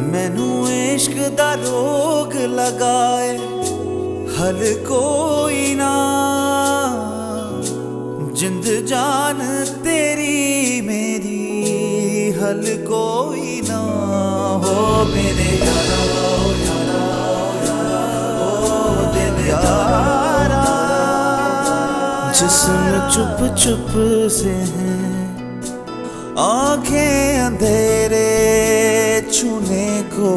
मैनू इश्क दा रोग लगाए हल कोई ना, जिंद जान तेरी मेरी हल कोई ना हो मेरे यारा ओ दिल यारा। जिस्म चुप चुप से है, आंखें अंधेरे छूने को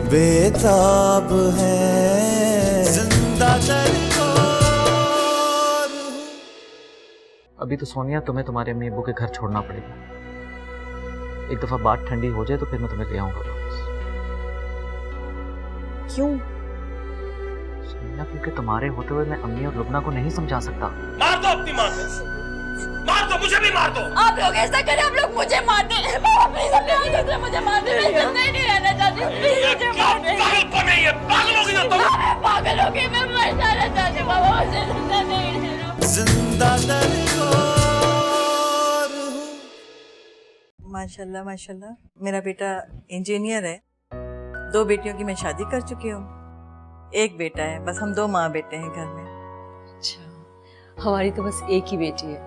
बेताब है, जिंदा अभी तो सोनिया तुम्हें तुम्हारे अम्मी अब्बू के घर छोड़ना पड़ेगा। एक दफा बात ठंडी हो जाए तो फिर मैं तुम्हें ले आऊंगा वापस। क्यों? सोनिया, क्योंकि तुम्हारे होते हुए मैं अम्मी और लुबना को नहीं समझा सकता। मार दो अपनी माँ को, मार दो, मुझे भी मार दो। आप लोग ऐसा करें, आप लोग मुझे मार दें। मुझे मार दें, मैं जिंदा ही नहीं रहना चाहती। मुझे मार दें। पागलपन है ये, पागल होगी ना तुम। मैं पागल हो गई, मैं मर जाना चाहती हूँ बाबा, मुझे जिंदा नहीं रहना। जिंदा माशाल्लाह माशाल्लाह, मेरा बेटा इंजीनियर है। 2 बेटियों की मैं शादी कर चुकी हूँ, 1 बेटा है। बस हम 2 माँ बेटे हैं घर में। अच्छा, हमारी तो बस एक ही बेटी है।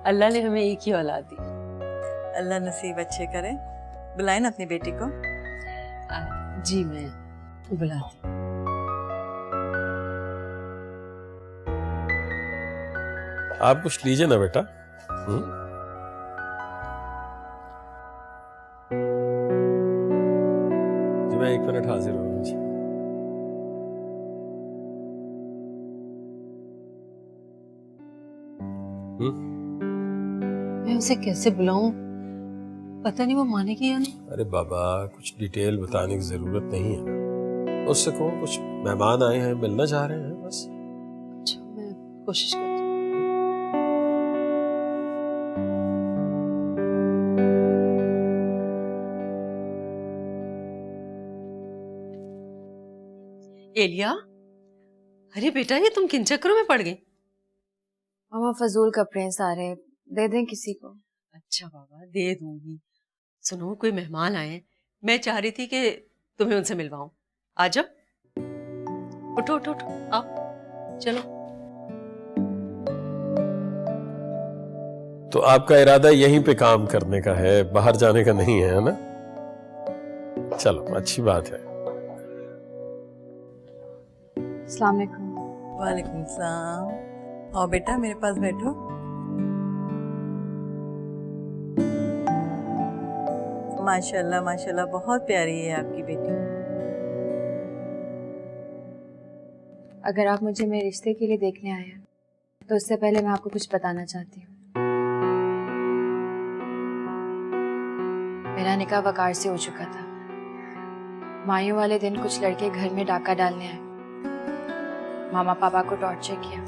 अल्लाह ने हमें एक ही औलाद दी। अल्लाह नसीब अच्छे करे। बुलाए ना अपनी बेटी को। जी मैं बुलाती हूँ। आप कुछ लीजिए ना बेटा। जी मैं 1 मिनट हाजिर हूँ जी। मैं उसे कैसे बुलाऊं? पता नहीं वो मानेगी या नहीं। अरे बाबा, कुछ डिटेल बताने की जरूरत नहीं है। उससे कहो कुछ मेहमान आए हैं, मिलना चाह रहे हैं बस। अच्छा, मैं कोशिश करती हूँ। एलिया, अरे बेटा, ये तुम किन चक्करों में पड़ गई? मामा फजूल कपड़े हैं सारे, दे दें किसी को। अच्छा बाबा, दे दूंगी। सुनो, कोई मेहमान आए हैं, मैं चाह रही थी कि तुम्हें उनसे मिलवाऊं। आ जाओ, उठो उठो उठो, आओ चलो। तो आपका इरादा यहीं पे काम करने का है, बाहर जाने का नहीं है ना? चलो, अच्छी बात है। अस्सलाम वालेकुम। वालेकुम सलाम। आओ बेटा, मेरे पास बैठो। माशाल्लाह माशाल्लाह, बहुत प्यारी है आपकी बेटी। अगर आप मुझे मेरे रिश्ते के लिए देखने आए हैं तो उससे पहले मैं आपको कुछ बताना चाहती हूँ। मेरा निकाह वकार से हो चुका था। मायूं वाले दिन कुछ लड़के घर में डाका डालने आए। मामा पापा को टॉर्चर किया।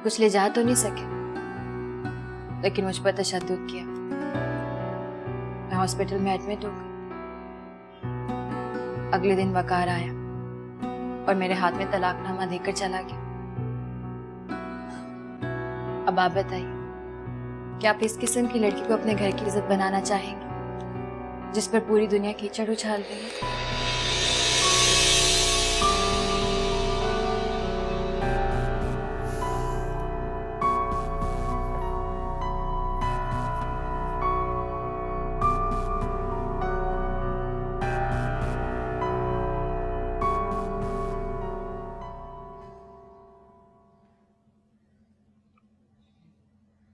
कुछ ले जा तो नहीं सके, लेकिन मुझ पर तशद्दुद किया। मैं हॉस्पिटल में एडमिट हो गई। अगले दिन वकार आया और मेरे हाथ में तलाकनामा देकर चला गया। अब आप बताइए, क्या आप इस किस्म की लड़की को अपने घर की इज्जत बनाना चाहेंगे जिस पर पूरी दुनिया कीचड़ उछाल रही है?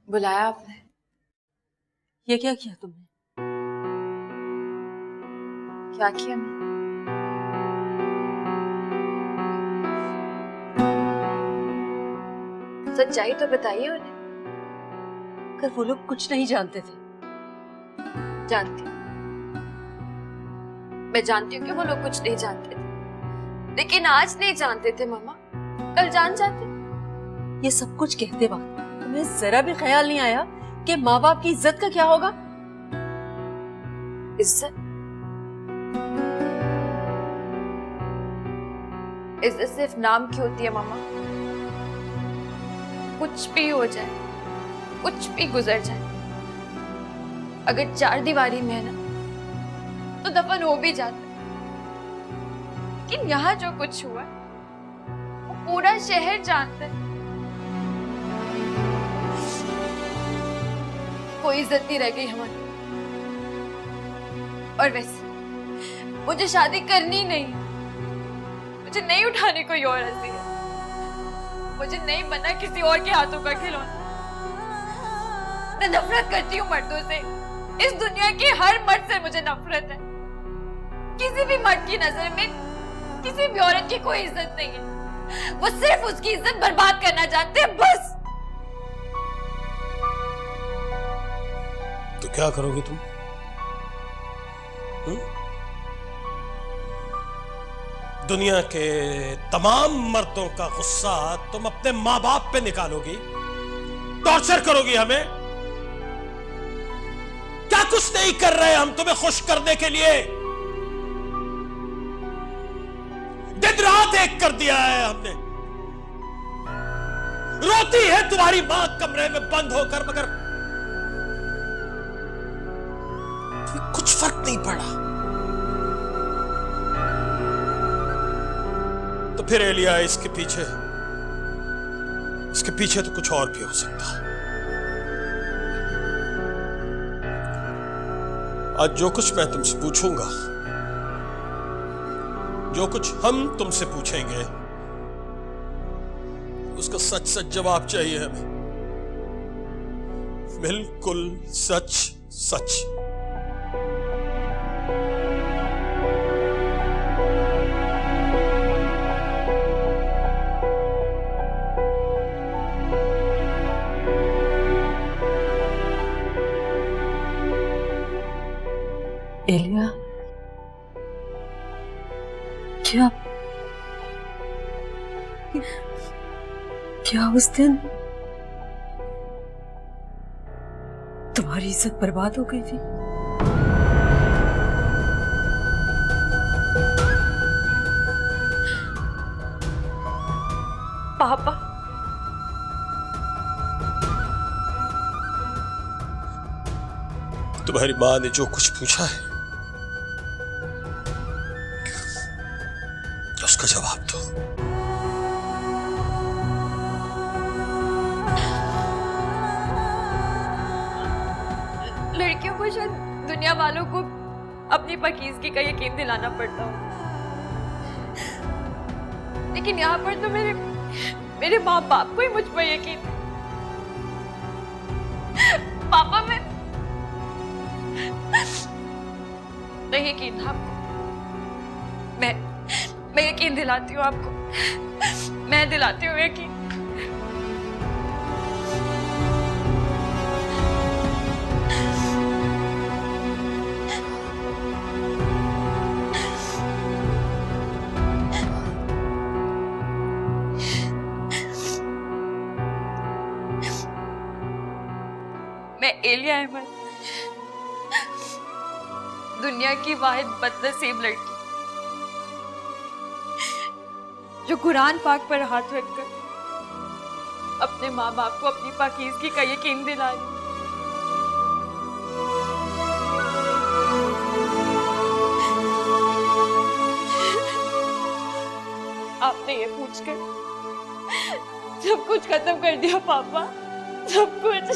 बुलाया आपने? ये क्या किया तुमने? क्या किया मैं? सच्चाई तो बताइए उन्हें। कर वो लोग कुछ नहीं जानते थे। जानती हूँ, मैं जानती हूँ कि वो लोग कुछ नहीं जानते थे, लेकिन आज नहीं जानते थे मामा, कल जान जाते। ये सब कुछ कहते वक्त तुम्हें जरा भी ख्याल नहीं आया कि माँ बाप की इज्जत का क्या होगा? इज्जत? इज्जत सिर्फ नाम की होती है मामा। कुछ भी हो जाए, कुछ भी गुजर जाए, अगर 4 दीवारी में है ना, तो दफन हो भी जाते, लेकिन यहाँ जो कुछ हुआ वो पूरा शहर जानता है। कोई इज्जत नहीं रह गई हमारी। और वैसे मुझे शादी करनी नहीं, मुझे नहीं उठाने कोई और हंसी है, मुझे नहीं बनना किसी और के हाथों का खिलौना। मैं नफरत करती हूँ मर्दों से, इस दुनिया के हर मर्द से मुझे नफरत है। किसी भी मर्द की नजर में किसी भी औरत की कोई इज्जत नहीं है, वो सिर्फ उसकी इज्जत बर्बाद करना चाहते हैं, बस। तो क्या करोगे तुम? दुनिया के तमाम मर्दों का गुस्सा तुम अपने माँ बाप पे निकालोगी, टॉर्चर करोगी हमें? क्या कुछ नहीं कर रहे हम तुम्हें खुश करने के लिए? दिन रात एक कर दिया है हमने। रोती है तुम्हारी मां कमरे में बंद होकर, मगर कुछ फर्क नहीं पड़ा। तो फिर एलिया, इसके पीछे तो कुछ और भी हो सकता। आज जो कुछ मैं तुमसे पूछूंगा, जो कुछ हम तुमसे पूछेंगे, उसका सच सच जवाब चाहिए हमें, बिल्कुल सच सच। एलिया, क्या उस दिन तुम्हारी इज्जत बर्बाद हो गई थी? पापा, तुम्हारी मां ने जो कुछ पूछा है उसका जवाब दो। लड़कियों को शायद दुनिया वालों को अपनी पाकीज़गी का यकीन दिलाना पड़ता हो, लेकिन यहाँ पर तो मेरे माँ बाप को ही मुझ पर यकीन है। पापा, मैं नहीं यकीन आपको, मैं यकीन दिलाती हूँ आपको, मैं दिलाती हूँ यकीन। मैं एलिया अहमद, दुनिया की वाहिद बदनसीब लड़की, जो कुरान पाक पर हाथ रखकर अपने माँ बाप को अपनी पाकीज़गी का यकीन दिला रही। आपने ये पूछकर सब कुछ खत्म कर दिया पापा, सब कुछ।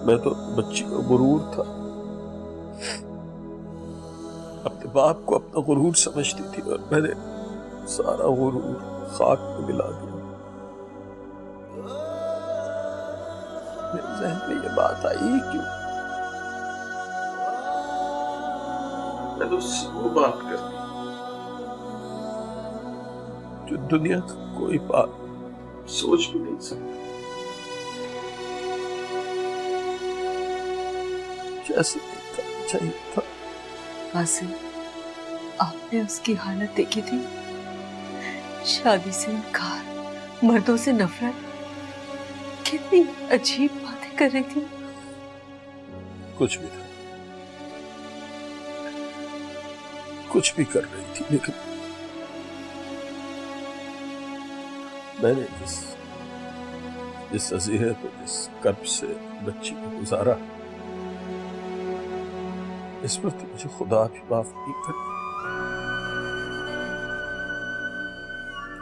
मैं तो बच्ची का गुरूर था, अपने बाप को अपना गुरूर समझती थी, और मैंने सारा गुरूर खाक में मिला दिया। मेरे ज़हन में ये बात आई क्यों? मैंने उससे वो बात कर दी जो दुनिया का कोई बात सोच भी नहीं सकता। जैसे नहीं करना चाहिए था। कासिम, आपने उसकी हालत देखी थी, शादी से इनकार, मर्दों से नफरत, कितनी अजीब बातें कर रही थी। कुछ भी था, कुछ भी कर रही थी, लेकिन मैंने जिस अज़ियत और जिस कर्ब से बच्ची को गुजारा, इस पर तो मुझे खुदा भी माफ नहीं कर,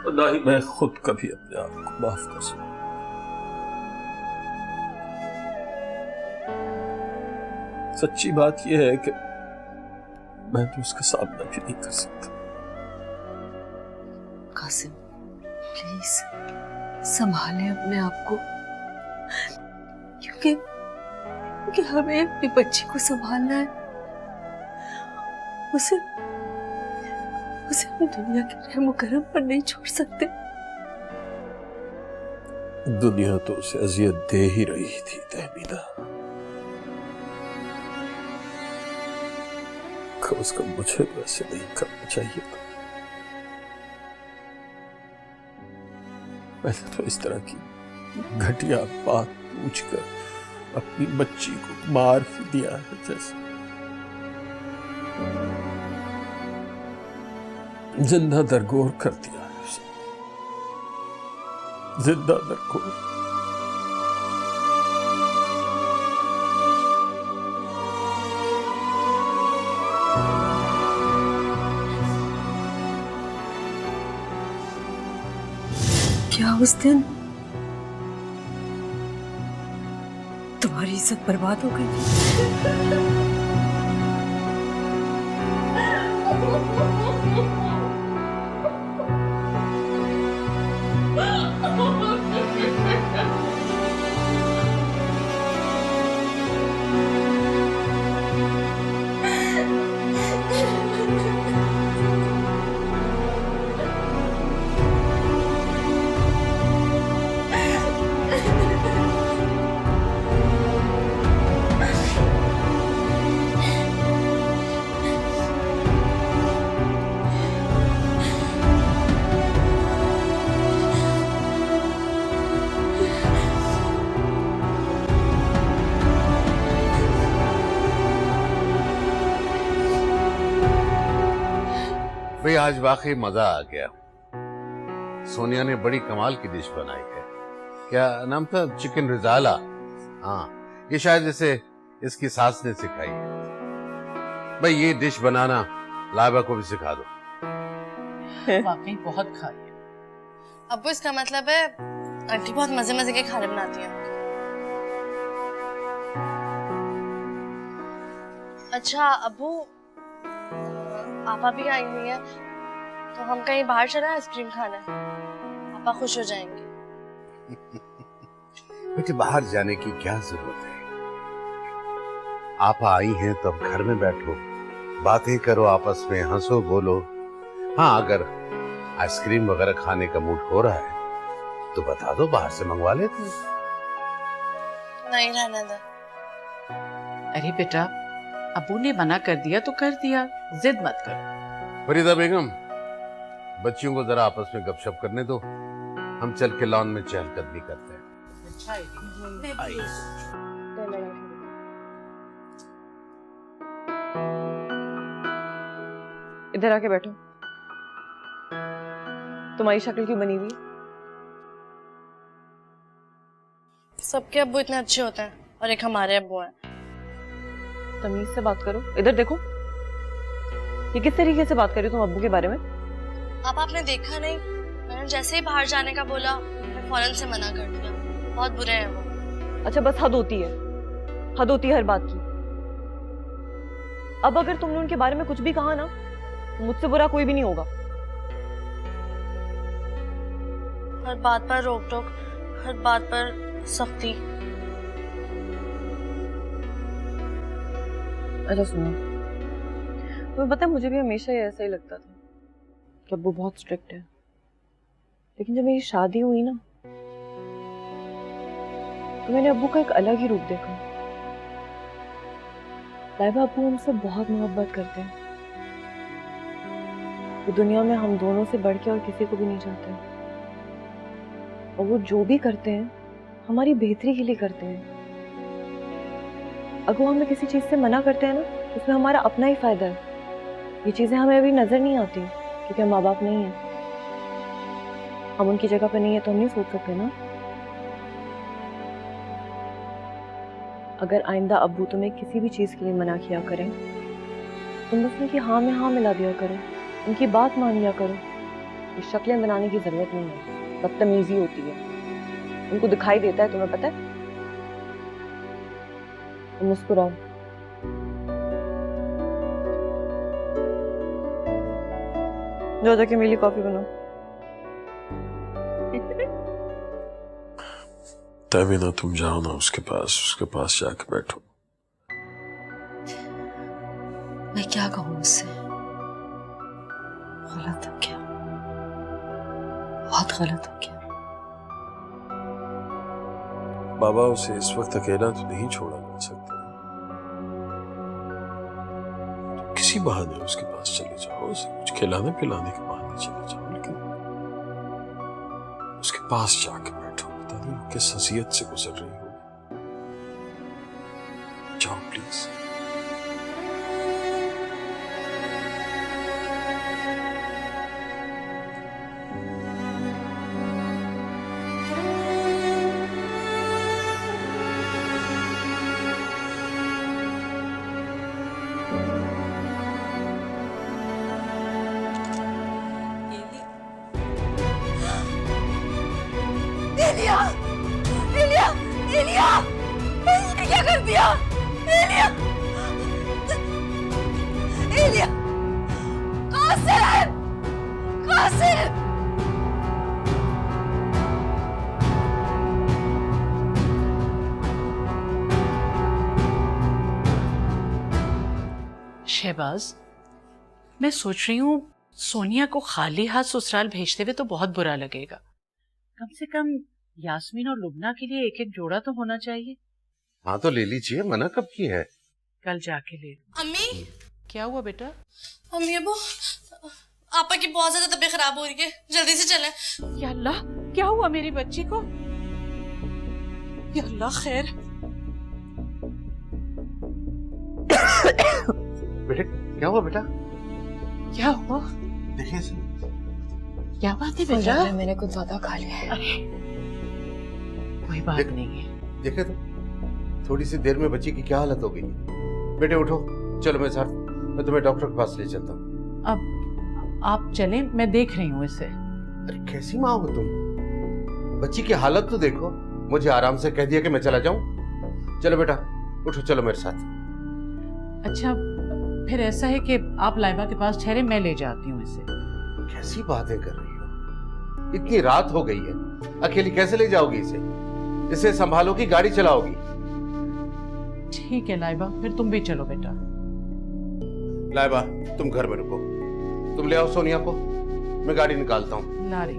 ना ही मैं खुद कभी अपने आप को माफ कर सकता। सच्ची बात यह है कि मैं तो उसका सामना भी नहीं कर सकता। कासिम, प्लीज संभाले अपने आप को, क्योंकि हमें अपनी बच्ची को संभालना है। उसे अपनी दुनिया के रहम करम पर नहीं छोड़ सकते। दुनिया तो उसे अजियत दे ही रही थी तहमीना, कम से कम मुझे तो ऐसे नहीं करना चाहिए था। मैंने तो इस तरह की घटिया बात पूछकर अपनी बच्ची को मार ही दिया है, जैसे जिंदा दरगोर कर दिया है उसे, जिंदा दरगोर। क्या उस दिन तुम्हारी इज्जत बर्बाद हो गई? भाई आज वाकई मजा आ गया। सोनिया ने बड़ी कमाल की डिश बनाई है। क्या नाम था? चिकन रिजाला। हाँ, ये शायद इसे इसकी सास ने सिखाई है। भाई ये डिश बनाना लाइबा को भी सिखा दो। वाकई बहुत खाई है। अब्बू, इसका मतलब है आंटी बहुत मजे मजे के खाने बनाती हैं। अच्छा अब्बू, आपा भी आई हुई है, तो हम कहीं बाहर चला आइसक्रीम खाना, आपा खुश हो जाएंगे। बेटे बाहर जाने की क्या जरूरत है? आप आई हैं तो अब घर में बैठो, बातें करो, आपस में हंसो बोलो। हाँ, अगर आइसक्रीम वगैरह खाने का मूड हो रहा है तो बता दो, बाहर से मंगवा लेते हैं। नहीं रहने दो। अरे बेटा, अबू ने मना कर दिया तो कर दिया, जिद मत करो। फरीदा बेगम, बच्चियों को जरा आपस में गपशप करने दो, हम चल के लॉन में चहलकदमी करते हैं। अच्छा इधर आके बैठो। तुम्हारी शक्ल क्यों बनी हुई? सबके अब्बू इतने अच्छे होते हैं और एक हमारे अब्बू हैं। तमीज से बात करो। इधर देखो, ये किस तरीके से बात कर रही हो तुम अब्बू के बारे में? आपने देखा नहीं, मैंने जैसे ही बाहर जाने का बोला मैं फौरन से मना कर दिया। बहुत बुरे हैं वो। अच्छा, बस हद होती है, हद होती है हर बात की। अब अगर तुमने उनके बारे में कुछ भी कहा ना, मुझसे बुरा कोई भी नहीं होगा। हर बात पर रोक टोक, हर बात पर सख्ती। अच्छा सुनो, तुम्हें पता है मुझे भी हमेशा ही ऐसा ही लगता था कि अब्बू बहुत स्ट्रिक्ट है, लेकिन जब मेरी शादी हुई ना तो मैंने अब्बू का एक अलग ही रूप देखा। लाइबा, अब्बू हमसे बहुत मोहब्बत करते हैं। वो दुनिया में हम दोनों से बढ़ के और किसी को भी नहीं चाहते, और वो जो भी करते हैं हमारी बेहतरी के लिए करते हैं। अगर वो हमें किसी चीज से मना करते हैं ना, उसमें हमारा अपना ही फायदा है। ये चीजें हमें अभी नजर नहीं आती क्योंकि हम माँ बाप नहीं है, हम उनकी जगह पर नहीं है तो हम नहीं सोच सकते ना। अगर आइंदा अब्बू तुम्हें किसी भी चीज के लिए मना किया करें, तुम बस उनकी हाँ में हाँ मिला दिया करो, उनकी बात मान लिया करो। ये शक्लें बनाने की जरूरत नहीं है, बदतमीजी होती है, उनको दिखाई देता है, तुम्हें पता है। तुम मुस्कुराओ। जो जाके मेरे लिए कॉफी बनाओ। तभी ना तुम जाओ ना उसके पास जाके बैठो। मैं क्या कहूँ उससे? गलत हो गया, बहुत गलत हो गया। बाबा उसे इस वक्त अकेला तो नहीं छोड़ा जा सकता, तो किसी बहाने उसके पास चले जाओ, उसे कुछ खिलाने पिलाने के बहाने चले जाओ, लेकिन उसके पास जाके बैठो। पता नहीं वो किस हसीयत से गुजर रही हो। जाओ प्लीज। एलिया, एलिया, एलिया, ये क्या कर दिया? एलिया, एलिया, कासिम, कासिम। शहबाज, मैं सोच रही हूँ सोनिया को खाली हाथ ससुराल भेजते हुए तो बहुत बुरा लगेगा। कम से कम यास्मीन और लुबना के लिए एक एक जोड़ा तो होना चाहिए। हाँ तो ले लीजिए, मना कब की है? कल जाके ले। अम्मी, क्या हुआ बेटा? अम्मी अबू, आपा की बहुत ज्यादा तबीयत खराब हो रही है, जल्दी से चलें। या अल्लाह, क्या हुआ मेरी बच्ची को? या अल्लाह खैर। बेटे क्या हुआ बेटा? क्या हुआ? देखिए सर। क्या बात है बेटा? मैंने कुछ ज्यादा खा लिया है। कोई बात नहीं है। देखे तो थोड़ी सी देर में बच्ची की क्या हालत हो गई। बेटे उठो, चलो मेरे साथ, मैं तुम्हें डॉक्टर के पास ले चलता हूँ। अब आप चलें, मैं देख रही हूँ इसे। अरे कैसी माँ हो तुम? बच्ची की हालत तो देखो। मुझे आराम से कह दिया कि मैं चला जाऊं। चलो बेटा उठो, चलो मेरे साथ। अच्छा फिर ऐसा है कि आप लाइबा के पास ठहरे, मैं ले जाती हूँ इसे। कैसी बातें कर रही हो? इतनी रात हो गई है, अकेली कैसे ले जाओगी इसे? इसे संभालोगी, गाड़ी चलाओगी? ठीक है लाइबा, फिर तुम भी चलो बेटा। लाइबा तुम घर में रुको, तुम ले आओ सोनिया को, मैं गाड़ी निकालता हूँ। ला रही।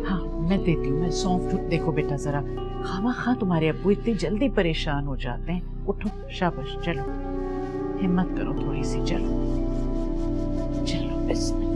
हाँ मैं देती हूँ, मैं सौंफ दूँ। देखो बेटा जरा, खामा तुम्हारे अब्बू इतनी जल्दी परेशान हो जाते हैं। उठो, शाबाश, चलो हिम्मत करो थोड़ी सी, चलो चलो बिस्मिल्लाह।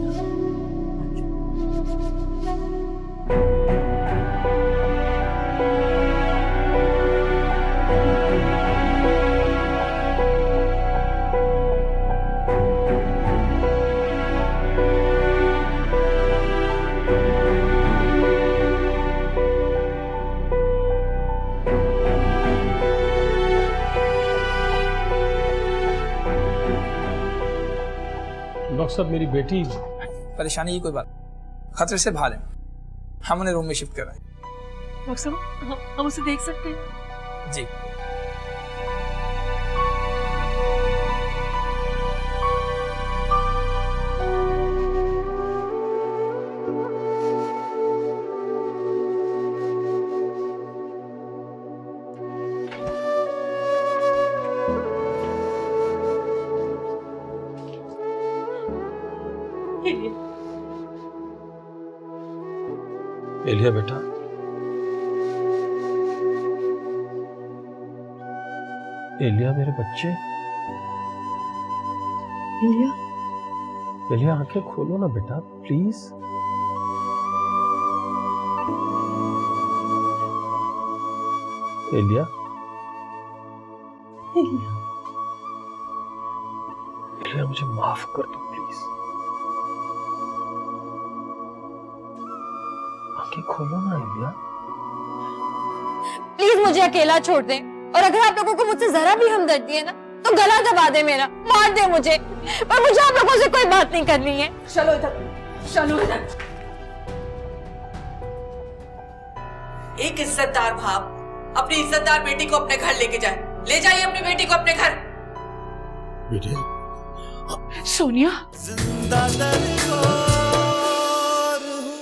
डॉक्टर साहब मेरी बेटी परेशानी की कोई बात, खतरे से बाहर है, हम उन्हें रूम में शिफ्ट कर रहे हैं। डॉक्टर साहब हम उसे देख सकते हैं? जी। एलिया बेटा, एलिया मेरे बच्चे, एलिया, एलिया आंखें खोलो ना बेटा प्लीज। एलिया, एलिया मुझे माफ कर दो प्लीज। आंखें खोलो ना एलिया। प्लीज मुझे अकेला छोड़ दे, और अगर आप लोगों को मुझसे जरा भी हमदर्दी है ना तो गला दबा दे मेरा, मार दे मुझे, पर मुझे आप लोगों से कोई बात नहीं करनी है। चलो इधर, चलो इधर। एक इज्जतदार बाप अपनी इज्जतदार बेटी को अपने घर लेके जाए। ले जाइए अपनी बेटी को अपने घर। बेटे, सोनिया, जिंदा दरबार हूँ।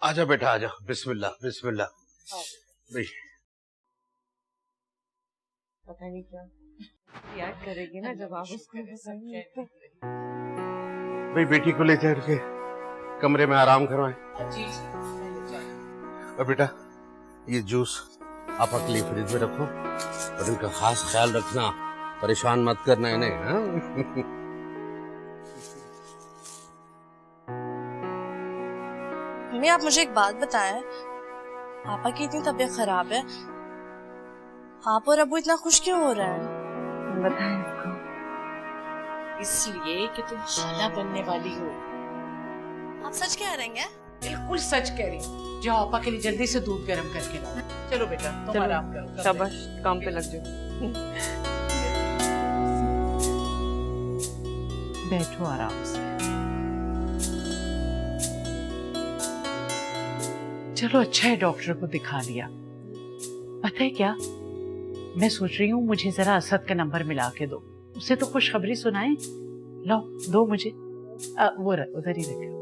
आजा बेटा आजा, बिस्मिल्लाह बिस्मिल्लाह। भाई पता नहीं क्या याद करेगी ना जब आप उसको भाई बेटी को ले जाके कमरे में आराम करवाएं। और बेटा ये जूस आप के लिए फ्रिज में रखो और इनका खास ख्याल रखना, परेशान मत करना इन्हें। हाँ? मम्मी आप मुझे एक बात बताएं, पापा की इतनी तबीयत खराब है, आप और अबू इतना खुश क्यों हो रहे हैं? बताएं इसको। इसलिए कि तुम खाना बनने वाली हो। आप सच कह रहे हैं? बिल्कुल सच कह रही हूँ। जाओ आपा के लिए जल्दी से दूध गर्म करके लाओ। चलो बेटा तुम आराम करो। शाबाश, काम पे लग जाओ। बैठो आराम से। चलो अच्छा है डॉक्टर को दिखा लिया। पता है क्या, मैं सोच रही हूँ मुझे जरा असद का नंबर मिला के दो, उसे तो खुशखबरी सुनाए। लो दो मुझे। वो उधर ही रखो।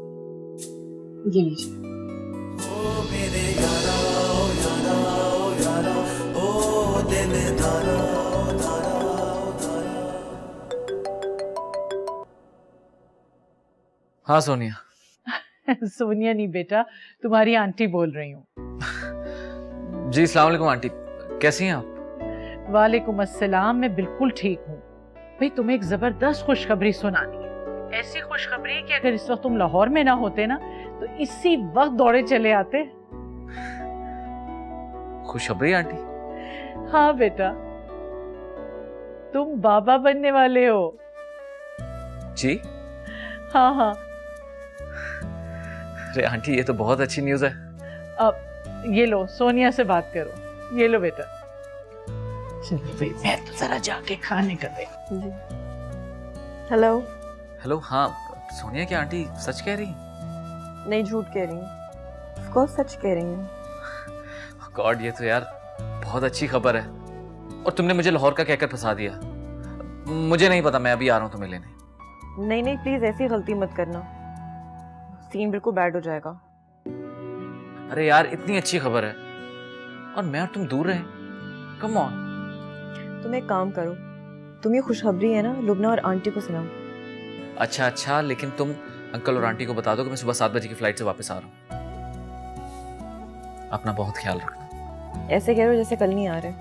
ये लीजिए। ओ मेरे यारा ओ यारा ओ यारा ओ दिल दारा दारा दारा। हाँ सोनिया। सोनिया नहीं बेटा, तुम्हारी आंटी बोल रही हूँ। जी अस्सलाम वालेकुम आंटी, कैसी हैं आप? वालेकुम अस्सलाम, मैं बिल्कुल ठीक हूँ। भाई तुम्हें एक जबरदस्त खुशखबरी सुनानी है। ऐसी खुशखबरी कि अगर इस वक्त तुम लाहौर में ना होते ना तो इसी वक्त दौड़े चले आते। खुशखबरी आंटी? हाँ बेटा, तुम बाबा बनने वाले हो। जी? हाँ हाँ। अरे आंटी ये तो बहुत अच्छी न्यूज़ है। अब ये लो, सोनिया से बात करो। ये लो बेटा। चलो भाई मैं तो जरा जाके खाने का दे। हेलो। हेलो, हाँ सोनिया की आंटी सच कह रही? नहीं झूठ कह रही हूँ, ऑफ कोर्स सच कह रही हूँ। गॉड, ये तो यार बहुत अच्छी खबर है। और तुमने मुझे लाहौर का कहकर फंसा दिया। मुझे नहीं पता, मैं अभी आ रहा हूँ तुम्हें लेने। नहीं नहीं प्लीज ऐसी गलती मत करना, सीन बिल्कुल बैड हो जाएगा। अरे यार इतनी अच्छी खबर है और मैं और तुम दूर रहे। Come on. तुम एक काम करो, तुम ये खुशखबरी है ना लुबना और आंटी को सुनाओ। अच्छा अच्छा, लेकिन तुम अंकल और आंटी को बता दो कि मैं सुबह 7 बजे की फ्लाइट से वापस आ रहा हूँ। अपना बहुत ख्याल रखना। ऐसे कह रहे हो जैसे कल नहीं आ रहे।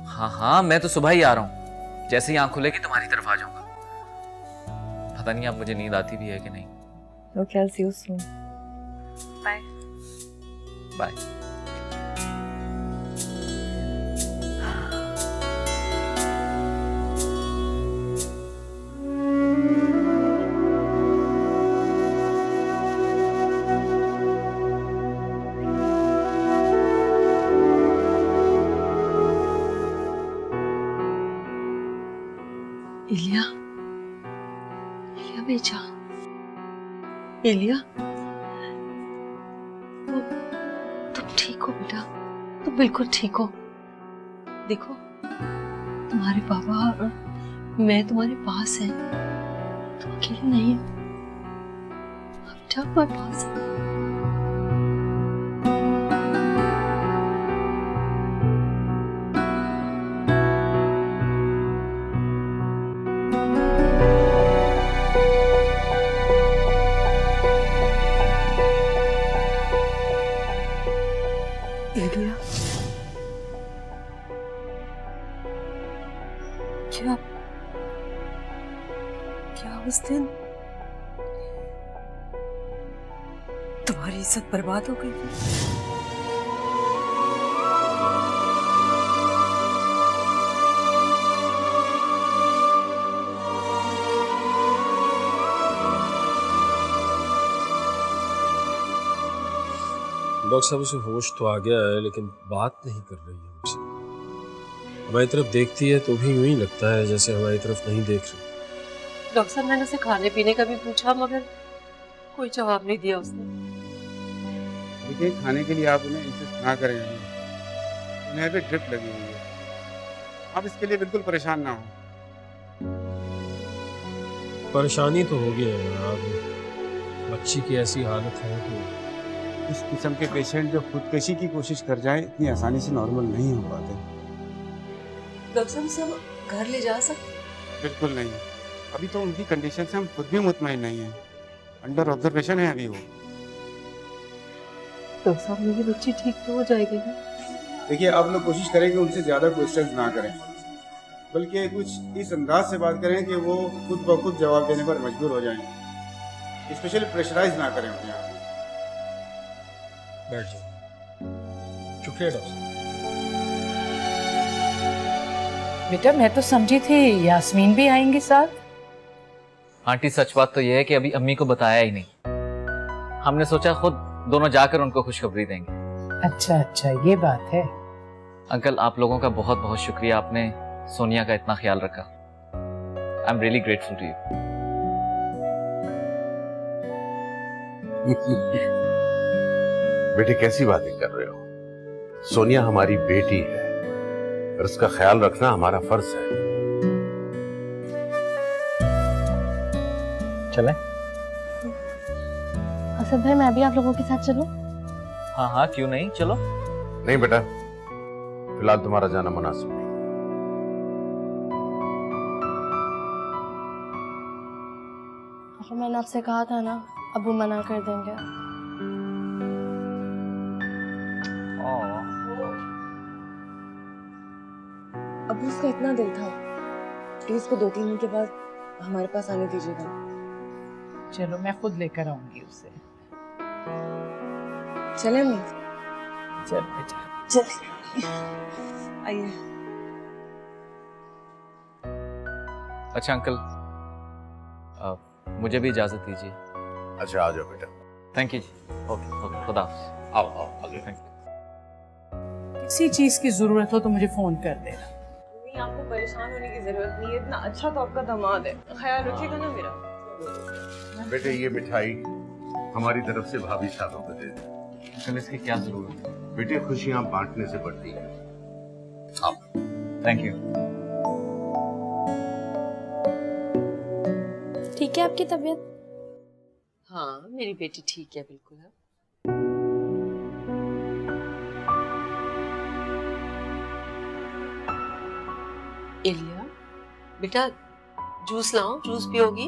हाँ हाँ, मैं तो सुबह ही आ रहा हूँ। जैसे ही आँख खुलेगी तुम्हारी तरफ आ जाऊंगा। पता नहीं अब मुझे नींद आती भी है कि नहीं। Okay, I'll see you soon. Bye bye. Iliya, Iliya बेटा, इलिया, तुम ठीक हो बेटा? तुम बिल्कुल ठीक हो? देखो तुम्हारे पापा और मैं तुम्हारे पास हैं, तुम अकेले नहीं हो बेटा, हमारे पास है। क्या उस दिन तुम्हारी इज्जत बर्बाद हो गई थी? डॉक्टर साहब उसे होश तो आ गया है लेकिन बात नहीं कर रही है मुझसे। हमारी तरफ देखती है तो भी यूं ही लगता है जैसे हमारी तरफ नहीं देख रही। डॉक्टर साहब मैंने उसे खाने पीने का भी पूछा मगर कोई जवाब नहीं दिया उसने। देखिए खाने के लिए आप उन्हें इंसिस्ट ना करें, उन्हें भी ड्रिप लगी हुई है, आप इसके लिए बिल्कुल परेशान ना हो। परेशानी तो हो गई है आप, बच्ची की ऐसी हालत है कि इस किस्म के पेशेंट जो खुदकशी की कोशिश कर जाए इतनी आसानी से नॉर्मल नहीं हो पाते। डॉक्टर साहब सब घर ले जा सकते? बिल्कुल नहीं, अभी तो उनकी कंडीशन से हम खुद भी मुतमईन नहीं हैं, अंडर ऑब्जर्वेशन है अभी वो। डॉक्टर साहब मेरी बच्ची ठीक तो हो जाएगी ना? देखिए आप लोग कोशिश करें कि उनसे ज़्यादा क्वेश्चंस ना करें, बल्कि कुछ इस अंदाज से बात करें कि वो खुद ब खुद जवाब देने पर मजबूर हो जाएं, स्पेशली प्रेशराइज ना करें अपने आप। बैठ जाओ। शुक्रिया डॉक्टर। बेटा मैं तो समझी थी यास्मीन भी आएंगी साथ। आंटी सच बात तो यह है कि अभी अम्मी को बताया ही नहीं। हमने सोचा खुद दोनों जाकर उनको खुशखबरी देंगे। अच्छा अच्छा ये बात है। अंकल आप लोगों का बहुत बहुत शुक्रिया, आपने सोनिया का इतना ख्याल रखा। I am really grateful to you. बेटे कैसी बातें कर रहे हो? सोनिया हमारी बेटी है और उसका ख्याल रखना हमारा फर्ज है। चलें? असद भाई मैं भी आप लोगों के साथ चलूं? हाँ हाँ क्यों नहीं, चलो। नहीं बेटा, फिलहाल तुम्हारा जाना मुनासिब नहीं। तो मैंने आपसे कहा था ना, अबू मना कर देंगे। अबू उसका इतना दिल था, प्लीज को 2-3 दिन के बाद हमारे पास आने दीजिएगा। चलो मैं खुद लेकर आऊंगी उसे। चले अम्मी? चल बेटा चलिए आइए। अच्छा अंकल मुझे भी इजाजत दीजिए। अच्छा आ जाओ बेटा। Thank you ji. ओके खुदा हाफिज। आओ आओ आगे। Thank you. किसी चीज की जरूरत हो तो मुझे फोन कर देना। नहीं आपको परेशान होने की जरूरत नहीं है, इतना अच्छा तो आपका दामाद है, ख्याल रखिएगा ना मेरा। बेटे ये मिठाई हमारी तरफ से भाभी साहब को दे दे। अंकल इसकी क्या जरूरत है? बेटे खुशियां बांटने से बढ़ती है। आओ। Thank you. ठीक है आपकी तबीयत? हाँ मेरी बेटी ठीक है बिल्कुल है। एलिया बेटा जूस लाओ, जूस पियोगी?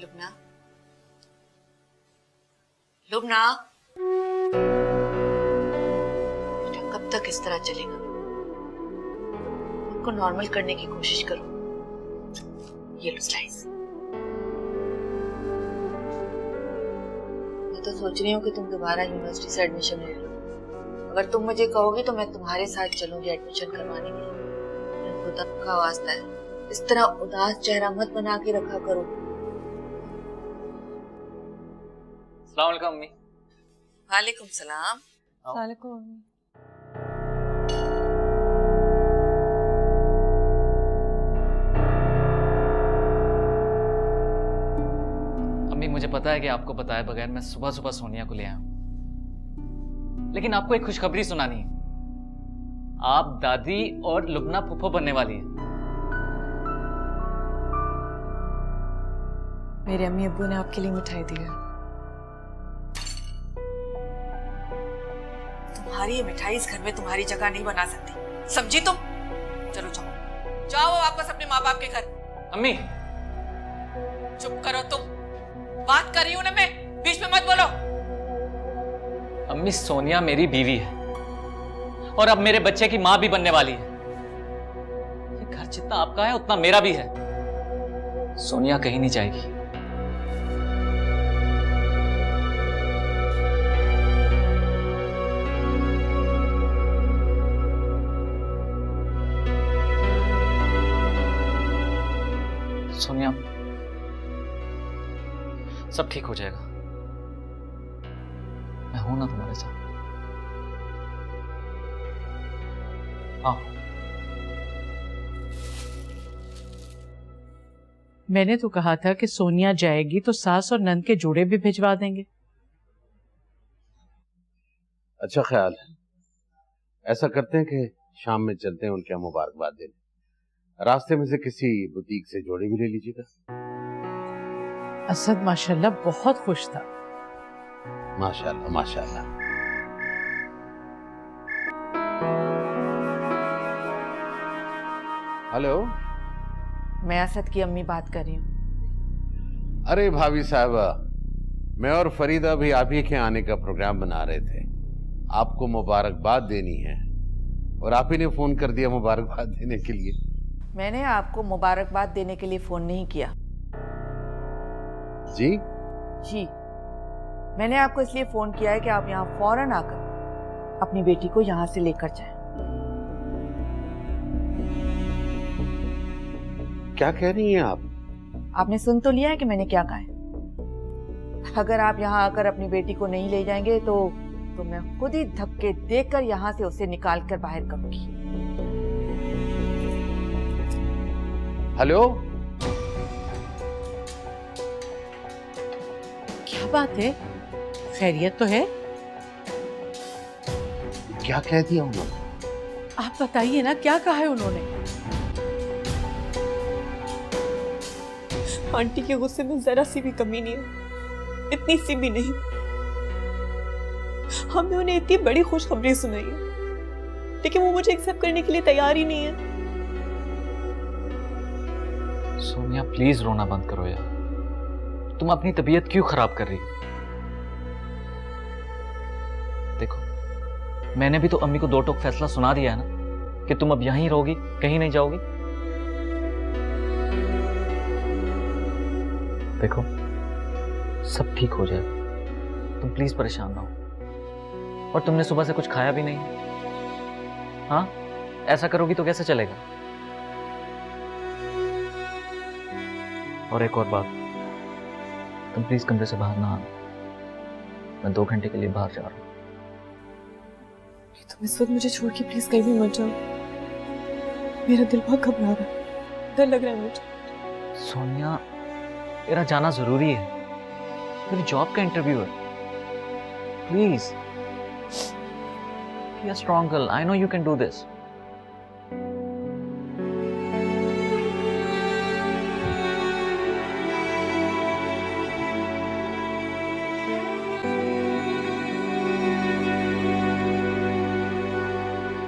लुबना, लुबना बेटा कब तक इस तरह चलेगा? उनको नॉर्मल करने की कोशिश करो। ये लो स्लाइस। मैं तो सोच रही हूँ कि तुम दोबारा यूनिवर्सिटी से एडमिशन ले लो। अगर तुम मुझे कहोगी तो मैं तुम्हारे साथ चलूंगी एडमिशन करवाने के लिए। खुदा का वास्ता है, इस तरह उदास चेहरा मत बना के रखा करो। अस्सलाम वालेकुम अम्मी। वालेकुम सलाम। वालेकुम। अम्मी मुझे पता है कि आपको बताए बगैर मैं सुबह सुबह सोनिया को ले आया हूं, लेकिन आपको एक खुशखबरी सुनानी है। आप दादी और लुबना फुफ्फो बनने वाली है। मेरे अम्मी अब्बू ने आपके लिए मिठाई दी है। तुम्हारी ये मिठाई इस घर में तुम्हारी जगह नहीं बना सकती, समझी तुम? चलो जाओ, जाओ वापस अपने माँ बाप के घर। अम्मी चुप करो तुम, बात कर रही हूं ना मैं, बीच में मत बोलो। अम्मी सोनिया मेरी बीवी है और अब मेरे बच्चे की मां भी बनने वाली है। ये घर जितना आपका है उतना मेरा भी है। सोनिया कहीं नहीं जाएगी। सोनिया सब ठीक हो जाएगा, मैं हूं ना तुम्हारे साथ। हाँ मैंने तो कहा था कि सोनिया जाएगी तो सास और नंद के जोड़े भी भिजवा देंगे। अच्छा ख्याल है। ऐसा करते हैं कि शाम में चलते हैं उनके यहाँ मुबारकबाद देने। रास्ते में से किसी बुटीक से जोड़े भी ले लीजिएगा। असद माशाल्लाह बहुत खुश था। माशाल्लाह माशाल्लाह। हेलो, मैं असद की अम्मी बात कर रही हूँ। अरे भाभी साहबा, मैं और फरीदा भी आप ही के आने का प्रोग्राम बना रहे थे। आपको मुबारकबाद देनी है और आप ही ने फोन कर दिया मुबारकबाद देने के लिए। मैंने आपको मुबारकबाद देने के लिए फोन नहीं किया। जी जी, मैंने आपको इसलिए फोन किया है कि आप यहाँ फौरन आकर अपनी बेटी को यहाँ से लेकर जाएं। क्या कह रही हैं आप? आपने सुन तो लिया है कि मैंने क्या कहा है। अगर आप यहाँ आकर अपनी बेटी को नहीं ले जाएंगे तो मैं खुद ही धक्के देकर यहाँ से उसे निकाल कर बाहर करूंगी। हेलो, क्या बात है? खैरियत तो है? क्या कह दिया उन्होंने? आप बताइए ना, क्या कहा है उन्होंने? आंटी के गुस्से में जरा सी भी कमी नहीं है, इतनी सी भी नहीं। हमने उन्हें इतनी बड़ी खुशखबरी सुनाई है लेकिन वो मुझे एक्सेप्ट करने के लिए तैयार ही नहीं है। सोनिया प्लीज रोना बंद करो यार, तुम अपनी तबीयत क्यों खराब कर रही हो? देखो मैंने भी तो अम्मी को दो टोक फैसला सुना दिया है ना कि तुम अब यहीं रहोगी, कहीं नहीं जाओगी। देखो सब ठीक हो जाएगा, तुम प्लीज परेशान ना हो। और तुमने सुबह से कुछ खाया भी नहीं। हाँ, ऐसा करोगी तो कैसे चलेगा? और एक और बात, तुम प्लीज कमरे से बाहर ना आना, मैं 2 घंटे के लिए बाहर जा रहा हूँ। तुम इस वक्त मुझे छोड़ के प्लीज कहीं भी मत जाओ, मेरा दिल बहुत घबरा रहा है, डर लग रहा है मुझे। सोनिया मेरा जाना जरूरी है, मेरी जॉब का इंटरव्यू है। Please be a strong girl, I know you can do this.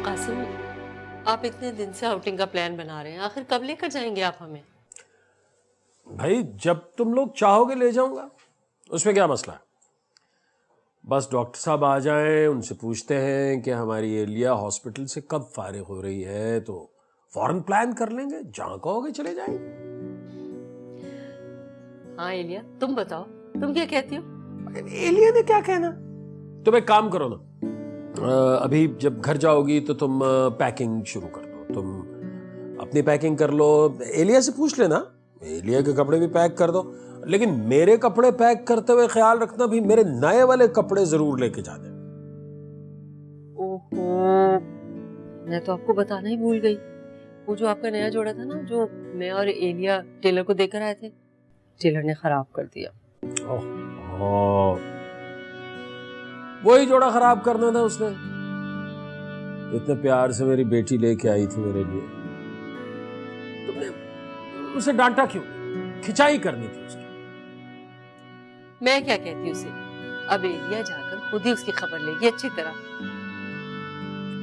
Kasim, आप इतने दिन से आउटिंग का प्लान बना रहे हैं, आखिर कब लेकर जाएंगे आप हमें? भाई जब तुम लोग चाहोगे ले जाऊंगा, उसमें क्या मसला है। बस डॉक्टर साहब आ जाएं, उनसे पूछते हैं कि हमारी एलिया हॉस्पिटल से कब फारिग हो रही है, तो फौरन प्लान कर लेंगे, जहां कहोगे चले जाएंगे। हाँ एलिया, तुम बताओ, तुम क्या कहती हो? एलिया ने क्या कहना। तुम एक काम करो ना, अभी जब घर जाओगी तो तुम पैकिंग शुरू कर दो। तुम अपनी पैकिंग कर लो, एलिया से पूछ लेना, एलिया के कपड़े भी पैक कर दो, लेकिन मेरे कपड़े पैक करते हुए ख्याल रखना भी मेरे नए वाले कपड़े जरूर लेके जाने। ओहो, मैं तो आपको बताना ही भूल गई। वो जो आपका नया जोड़ा था ना, जो मैं और एलिया टेलर को देकर आए थे, टेलर ने खराब कर दिया। वही जोड़ा खराब करना था उसने। इतने प्यार से मेरी बेटी लेके आई थी मेरे लिए, तुमने उसे डांटा क्यों? खिंचाई करनी थी उसकी। मैं क्या कहती उसे, अब एलिया जाकर खुद ही उसकी खबर लेगी अच्छी तरह,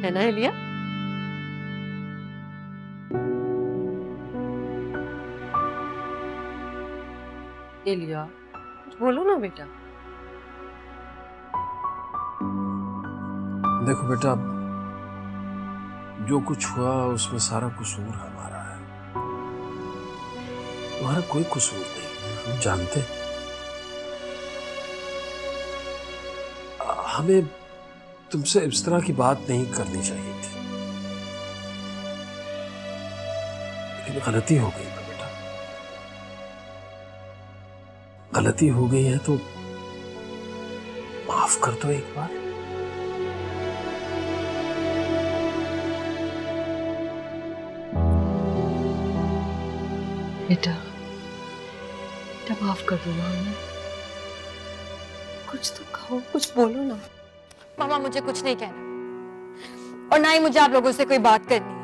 है ना एलिया? एलिया कुछ बोलो ना बेटा। देखो बेटा, जो कुछ हुआ उसमें सारा कसूर हमारा है, तुम्हारा कोई कसूर नहीं, हम जानते हैं। हमें तुमसे इस तरह की बात नहीं करनी चाहिए थी, लेकिन गलती हो गई ना बेटा, गलती हो गई है तो माफ कर दो एक बार। बेटा बेटा माफ कर दो ना हमें। कुछ तो कहो, कुछ बोलो ना। मामा मुझे कुछ नहीं कहना और ना ही मुझे आप लोगों से कोई बात करनी है।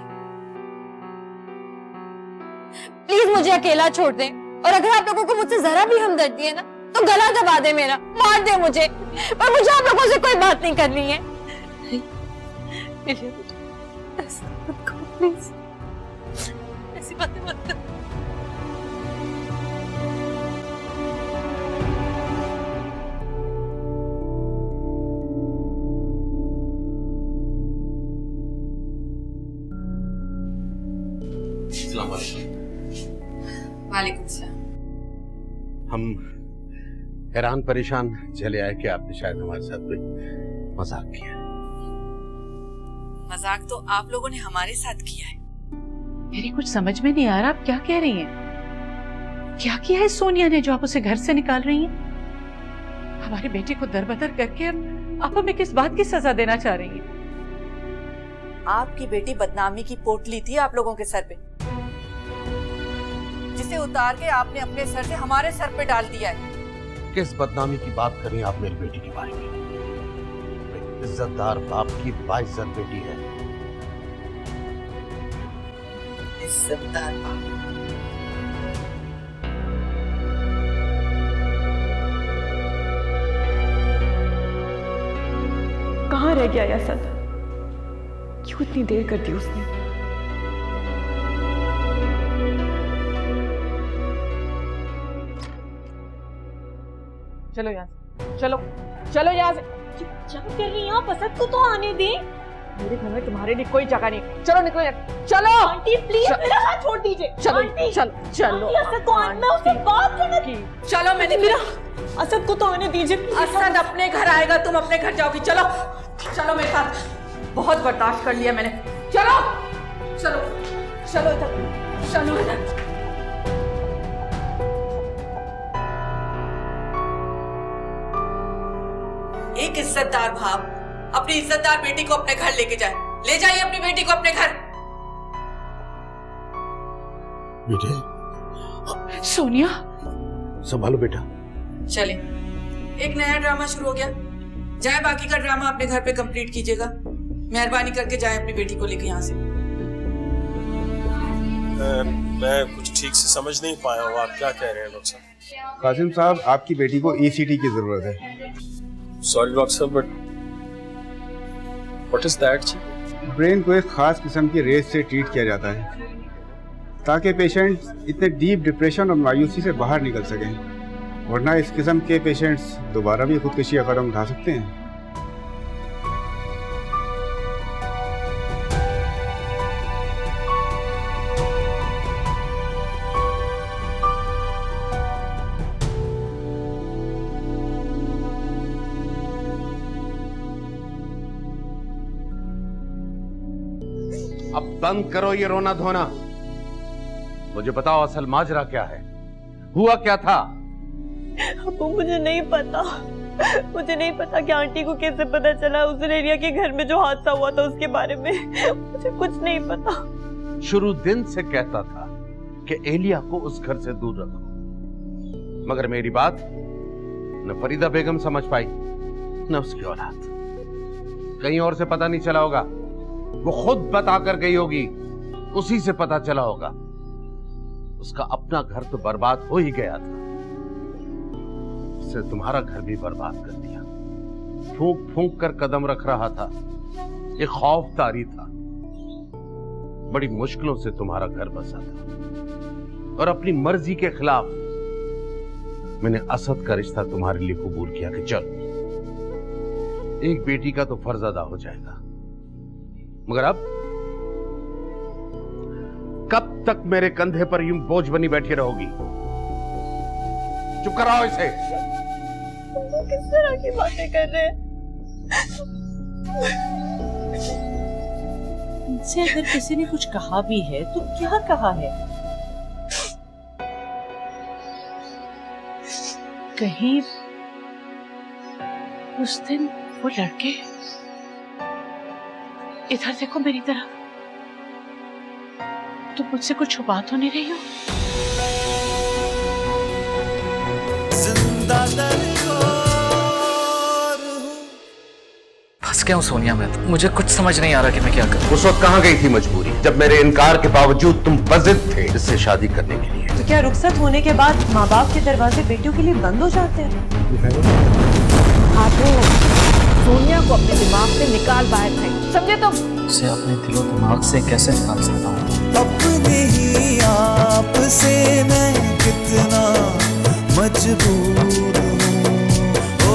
प्लीज मुझे अकेला छोड़ दें और अगर आप लोगों को मुझसे जरा भी हमदर्दी है ना तो गला दबा दे मेरा, मार दे मुझे, पर मुझे आप लोगों से कोई बात नहीं करनी है। ऐसा मत करो प्लीज, ऐसी बातें मत करो। वालेकुम सलाम। हम हैरान परेशान चले आए कि आपने शायद हमारे साथ कोई मजाक किया है। मजाक तो आप लोगों ने हमारे साथ किया है। मेरी कुछ समझ में नहीं आ रहा, आप क्या कह रही हैं? क्या किया है सोनिया ने जो आप उसे घर से निकाल रही हैं? हमारी बेटी को दरबदर करके आप हमें किस बात की सजा देना चाह रही हैं? आपकी बेटी बदनामी की पोटली थी आप लोगों के सर पे, जिसे उतार के आपने अपने सर से हमारे सर पे डाल दिया है। किस बदनामी की बात कर रही हैं आप मेरी बेटी के बारे में? इज्जतदार बाप की बाइज्जत बेटी है। इज्जतदार बाप? कहाँ रह गया असद? क्यों इतनी देर कर दी उसने? चलो यहाँ से, चलो चलो यहाँ से। क्या कर रही हैं आप? असद को तो आने दे। मेरे घर में तुम्हारे लिए कोई जगह नहीं। चलो निकलो यहाँ। चलो आंटी प्लीज मेरा हाथ छोड़ दीजिए। चलो चलो चलो। असद को आना, उससे बात करना की। चलो मैंने मेरा असद को तो आने दीजिए। असद अपने घर आएगा, तुम अपने घर जाओगी। चलो चलो मेरे साथ, बहुत बर्दाश्त कर लिया मैंने। चलो चलो चलो इधर, चलो इधर। एक इज्जतदार बाप अपनी इज्जतदार बेटी को अपने घर लेके जाए। ले जाइए अपनी बेटी को अपने घर। बेटे सोनिया संभालो बेटा। चले, एक नया ड्रामा शुरू हो गया, जाए बाकी का ड्रामा अपने घर पे कंप्लीट कीजिएगा। मेहरबानी करके जाए अपनी बेटी को लेके यहाँ से। मैं कुछ ठीक से समझ नहीं पाया हूँ, आप क्या कह रहे हैं डॉक्टर साहब? कासिम साहब, आपकी बेटी को ECT की जरूरत है। सॉरी डॉक्टर साहब, but what is that? Brain को एक खास किस्म की रेस से ट्रीट किया जाता है ताकि पेशेंट इतने डीप डिप्रेशन और मायूसी से बाहर निकल सकें, वरना इस किस्म के पेशेंट्स दोबारा भी खुदकुशी का कदम उठा सकते हैं। अब बंद करो ये रोना धोना। मुझे बताओ असल माजरा क्या है, हुआ क्या था? अबू मुझे नहीं पता, मुझे नहीं पता कि आंटी को कैसे पता चला उस एरिया के घर में जो हादसा हुआ था उसके बारे में। मुझे कुछ नहीं पता। शुरू दिन से कहता था कि एलिया को उस घर से दूर रखो, मगर मेरी बात न फरीदा बेगम समझ पाई न उसकी औलाद। कहीं और से पता नहीं चला होगा, वो खुद बता कर गई होगी, उसी से पता चला होगा। उसका अपना घर तो बर्बाद हो ही गया था, उससे तुम्हारा घर भी बर्बाद कर दिया। फूंक फूंक कर कदम रख रहा था, एक खौफदारी था। बड़ी मुश्किलों से तुम्हारा घर बसा था और अपनी मर्जी के खिलाफ मैंने असद का रिश्ता तुम्हारे लिए कबूल किया कि चल एक बेटी का तो फर्ज अदा हो जाएगा, मगर अब कब तक मेरे कंधे पर यूं बोझ बनी बैठी रहोगी? चुप कराओ इसे। किस तरह की बातें कर रहे हैं? इनसे अगर किसी ने कुछ कहा भी है तो क्या कहा है? कहीं उस दिन वो लड़के, इधर देखो मेरी तरफ, तुम मुझसे कुछ छुपा तो नहीं रही हो? फंस गया हूँ सोनिया मैं तो। मुझे कुछ समझ नहीं आ रहा कि मैं क्या करूँ। उस वक्त कहां गई थी मजबूरी, जब मेरे इनकार के बावजूद तुम बजिद थे इससे शादी करने के लिए? तो क्या रुखसत होने के बाद माँ बाप के दरवाजे बेटियों के लिए बंद हो जाते हैं? आप सोनिया को अपने दिमाग से निकाल बाहर फेंक, समझे तुम? उसे अपने दिलो दिमाग से कैसे निकाल सकता हूँ? अपने ही आप से मैं कितना मजबूर हूँ, ओ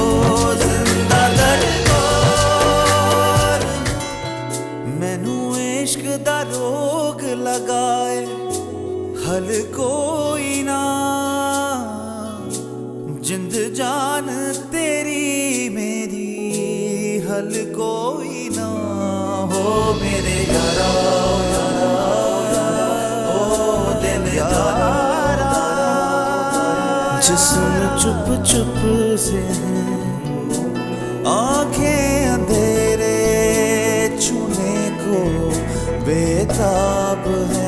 जिंदा दरबार। मैनू इश्क दा रोग लगाए हल कोई ना, जिंद जान तेरी मेरी हल कोई ना हो मेरे यारा, ओ दिल यारा। जिस्म चुप चुप से है, आंखें अंधेरे छूने को बेताब है।